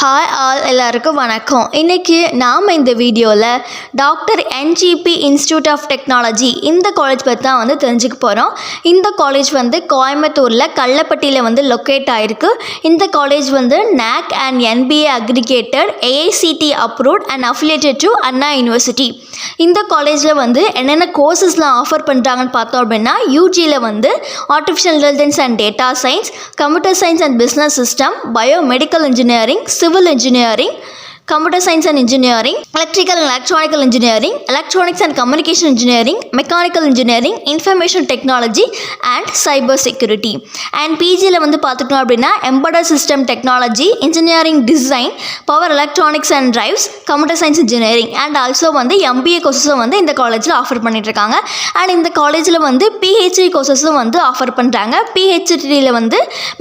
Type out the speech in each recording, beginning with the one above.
Hi all எல்லாருக்கும் வணக்கம். இன்றைக்கி நாம் இந்த வீடியோவில் doctor NGP institute of technology இந்த காலேஜ் பற்றி தான் தெரிஞ்சுக்க போகிறோம். இந்த காலேஜ் கோயம்புத்தூரில் கள்ளப்பட்டியில் லொக்கேட் ஆகிருக்கு. இந்த college NAC and NBA aggregated, AICT approved and affiliated to Anna University. இந்த காலேஜில் என்னென்ன கோர்சஸ்லாம் ஆஃபர் பண்ணுறாங்கன்னு பார்த்தோம் அப்படின்னா, யூஜியில் artificial intelligence and data science, computer science and business system, biomedical engineering, civil engineering, computer science and engineering, electrical and electronical engineering, electronics and communication engineering, mechanical engineering, information technology and cyber security. And PGல பார்த்துட்டோம் அப்படின்னா embedded system technology, engineering design, power electronics and drives, computer science engineering and also MBA courses இந்த காலேஜில் offer பண்ணிட்டு இருக்காங்க. And இந்த காலேஜில் PhD கோர்சஸும் offer பண்ணுறாங்க. PhDயில்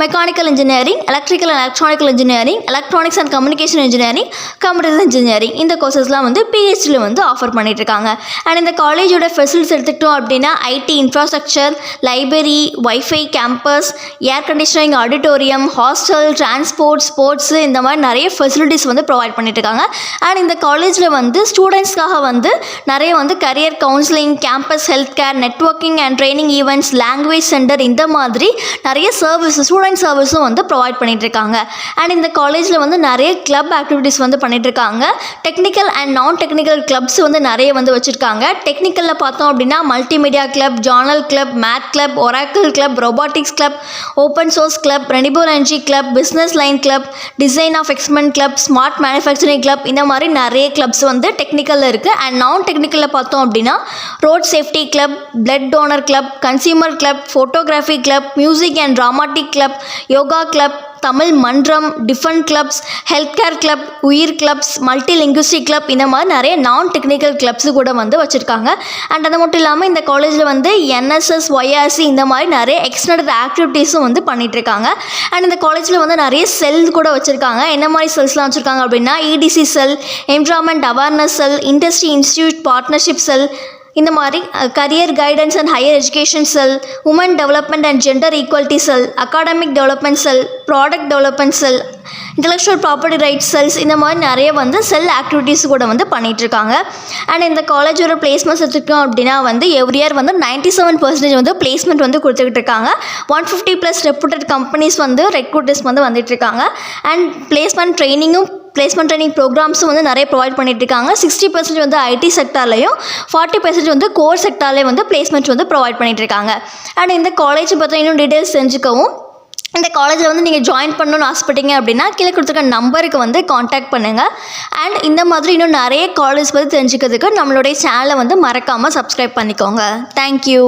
mechanical engineering, electrical and electronical engineering, electronics and communication engineering, computer engineering இந்த கோர்சஸ்லாம் PhDயில் ஆஃபர் பண்ணிகிட்ருக்காங்க. அண்ட் இந்த காலேஜோட ஃபெசிலிட்டிஸ் எடுத்துக்கிட்டோம் அப்படின்னா ID infrastructure, library, wifi, campus, air conditioning, auditorium, hostel, transport, sports இந்த மாதிரி நிறைய ஃபெசிலிட்டிஸ் ப்ரொவைட் பண்ணிகிட்ருக்காங்க. அண்ட் இந்த காலேஜில் ஸ்டூடெண்ட்ஸ்க்காக நிறைய career counselling, campus health care, networking and training events, language centre இந்த மாதிரி நிறைய சர்வீஸ், ஸ்டூடெண்ட் சர்வீஸும் ப்ரொவைட் பண்ணிகிட்ருக்காங்க. அண்ட் இந்த காலேஜில் நிறைய கிளப் ஆக்டிவிட்டீஸ் பண்ணிட்டுருக்காங்க. Technical and non technical clubs நிறைய வச்சுருக்காங்க. டெக்னிக்கலில் பார்த்தோம் அப்படின்னா multimedia club, journal club, math club, Oracle club, robotics club, open source club, renewable energy club, business line club, design of experiment club, smart manufacturing club இந்த மாதிரி நிறைய clubs டெக்னிக்கலில் இருக்குது. And நான் டெக்னிக்கலில் பார்த்தோம் அப்படின்னா road safety club, blood donor club, consumer club, photography club, music and dramatic club, yoga club, Tamil மன்றம், defend clubs, health care club, உயிர் கிளப்ஸ், மல்டி லிங்குஸ்டிக் கிளப் இந்த மாதிரி நிறைய நான் டெக்னிக்கல் கிளப்ஸு கூட வச்சுருக்காங்க. அண்ட் அது மட்டும் இல்லாமல் இந்த காலேஜில் NSS, YRC இந்த மாதிரி நிறைய எக்ஸ்டர்னல் ஆக்டிவிட்டீஸும் பண்ணிகிட்ருக்காங்க. அண்ட் இந்த காலேஜில் நிறைய செல் கூட வச்சுருக்காங்க. என்ன மாதிரி செல்ஸ்லாம் வச்சுருக்காங்க அப்படின்னா EDC cell, environment awareness cell, industry institute partnership cell, இந்த மாதிரி career guidance and higher education cell, women development and gender equality cell, academic development cell, product development cell, intellectual property rights cells இந்த மாதிரி நிறைய செல் activities கூட பண்ணிகிட்ருக்காங்க. And இந்த காலேஜோட placements எடுத்துக்கிட்டோம் அப்படின்னா எவ்ரி இயர் 97% பிளேஸ்மெண்ட் கொடுத்துக்கிட்டு இருக்காங்க. 150+ ரெப்யூட்டட் கம்பெனிஸ் ரெக்ரூட்டர்ஸ் வந்துட்டுருக்காங்க. அண்ட் பிளேஸ்மெண்ட் ட்ரைனிங் ப்ரோக்ராம்ஸும் நிறைய ப்ரொவைட் பண்ணிட்டுருக்காங்க. 60% ஐடி செக்டார்லையும் 40% கோர் செக்டார்லேயும் பிளேஸ்மெண்ட் ப்ரொவைட் பண்ணிட்டுருக்காங்க. அண்ட் இந்த காலேஜ் பற்றி இன்னும் டீட்டெயில்ஸ் தெரிஞ்சுக்கவும், இந்த காலேஜில் நீங்கள் ஜாயின் பண்ணணும்னு ஆசைப்பட்டீங்க அப்படின்னா கீழே கொடுத்துருக்க நம்பருக்கு காண்டாக்ட் பண்ணுங்கள். அண்ட் இந்த மாதிரி இன்னும் நிறைய காலேஜ் பற்றி தெரிஞ்சுக்கிறதுக்கு நம்மளுடைய சேனலை மறக்காமல் சப்ஸ்கிரைப் பண்ணிக்கோங்க. தேங்க்யூ.